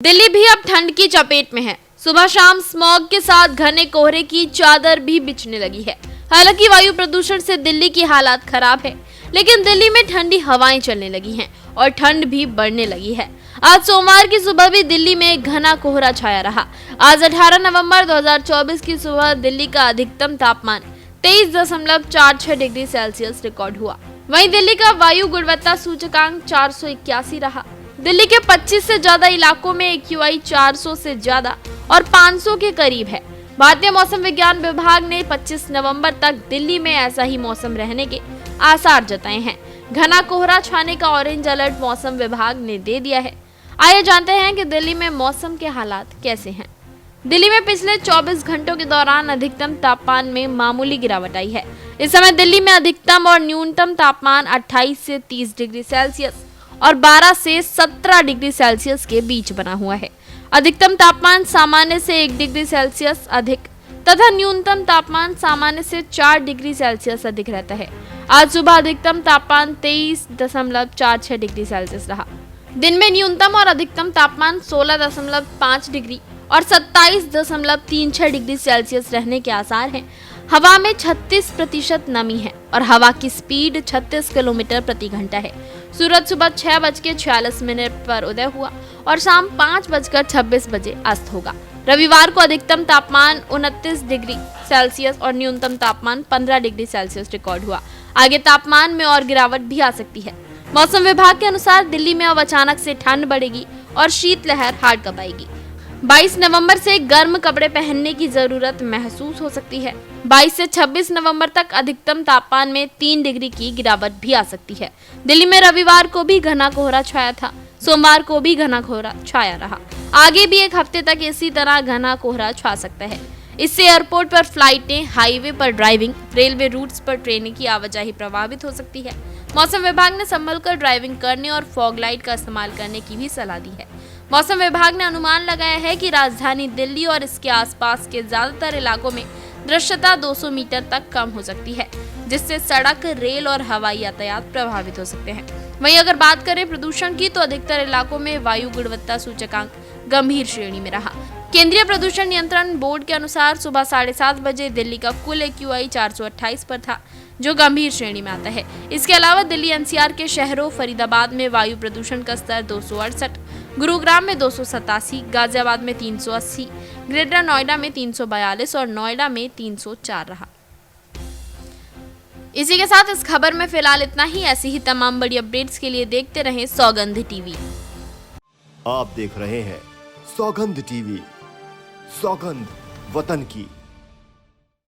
दिल्ली भी अब ठंड की चपेट में है। सुबह शाम स्मॉग के साथ घने कोहरे की चादर भी बिछने लगी है। हालांकि वायु प्रदूषण से दिल्ली की हालात खराब है, लेकिन दिल्ली में ठंडी हवाएं चलने लगी हैं और ठंड भी बढ़ने लगी है। आज सोमवार की सुबह भी दिल्ली में घना कोहरा छाया रहा। आज 18 नवंबर 2024 की सुबह दिल्ली का अधिकतम तापमान 23.46 डिग्री सेल्सियस रिकॉर्ड हुआ। वहीं दिल्ली का वायु गुणवत्ता सूचकांक 481 रहा। दिल्ली के 25 से ज्यादा इलाकों में AQI 400 से ज्यादा और 500 के करीब है। भारतीय मौसम विज्ञान विभाग ने 25 नवंबर तक दिल्ली में ऐसा ही मौसम रहने के आसार जताए हैं। घना कोहरा छाने का ऑरेंज अलर्ट मौसम विभाग ने दे दिया है। आइए जानते हैं कि दिल्ली में मौसम के हालात कैसे हैं। दिल्ली में पिछले 24 घंटों के दौरान अधिकतम तापमान में मामूली गिरावट आई है। इस समय दिल्ली में अधिकतम और न्यूनतम तापमान 28 से 30 डिग्री सेल्सियस और 12 से 17 डिग्री सेल्सियस के बीच बना हुआ है। अधिकतम तापमान सामान्य से 1 डिग्री सेल्सियस अधिक तथा न्यूनतम तापमान सामान्य से 4 डिग्री सेल्सियस अधिक रहता है। आज सुबह अधिकतम तापमान 23.46 डिग्री सेल्सियस रहा। दिन में न्यूनतम और अधिकतम तापमान 16.5 डिग्री और 27.36 डिग्री सेल्सियस रहने के आसार हैं। हवा में 36% नमी है और हवा की स्पीड 36 किलोमीटर प्रति घंटा है। सूरज सुबह 6:46 पर उदय हुआ और शाम 5:26 बजे अस्त होगा। रविवार को अधिकतम तापमान 29 डिग्री सेल्सियस और न्यूनतम तापमान 15 डिग्री सेल्सियस रिकॉर्ड हुआ। आगे तापमान में और गिरावट भी आ सकती है। मौसम विभाग के अनुसार दिल्ली में अब अचानक से ठंड बढ़ेगी और शीतलहर हाथ कंपाएगी। 22 नवंबर से गर्म कपड़े पहनने की जरूरत महसूस हो सकती है। 22 से 26 नवंबर तक अधिकतम तापमान में 3 डिग्री की गिरावट भी आ सकती है। दिल्ली में रविवार को भी घना कोहरा छाया था। सोमवार को भी घना कोहरा छाया रहा। आगे भी एक हफ्ते तक इसी तरह घना कोहरा छा सकता है। इससे एयरपोर्ट पर फ्लाइटें, हाईवे पर ड्राइविंग, रेलवे रूट्स पर ट्रेनें की आवाजाही प्रभावित हो सकती है। मौसम विभाग ने संभल कर ड्राइविंग करने और फॉग लाइट का इस्तेमाल करने की भी सलाह दी है। मौसम विभाग ने अनुमान लगाया है कि राजधानी दिल्ली और इसके आसपास के ज्यादातर इलाकों में दृश्यता 200 मीटर तक कम हो सकती है, जिससे सड़क, रेल और हवाई यातायात प्रभावित हो सकते हैं। वहीं अगर बात करें प्रदूषण की, तो अधिकतर इलाकों में वायु गुणवत्ता सूचकांक गंभीर श्रेणी में रहा। केंद्रीय प्रदूषण नियंत्रण बोर्ड के अनुसार सुबह 7:30 बजे दिल्ली का कुल AQI 428 पर था, जो गंभीर श्रेणी में आता है। इसके अलावा दिल्ली NCR के शहरों फरीदाबाद में वायु प्रदूषण का स्तर 268, गुरुग्राम में 287, गाजियाबाद में 380, ग्रेटर नोएडा में 342 और नोएडा में 304 रहा। इसी के साथ इस खबर में फिलहाल इतना ही। ऐसी ही तमाम बड़ी अपडेट्स के लिए देखते रहें सौगंध टीवी। आप देख रहे हैं सौगंध टीवी, सौगंध वतन की।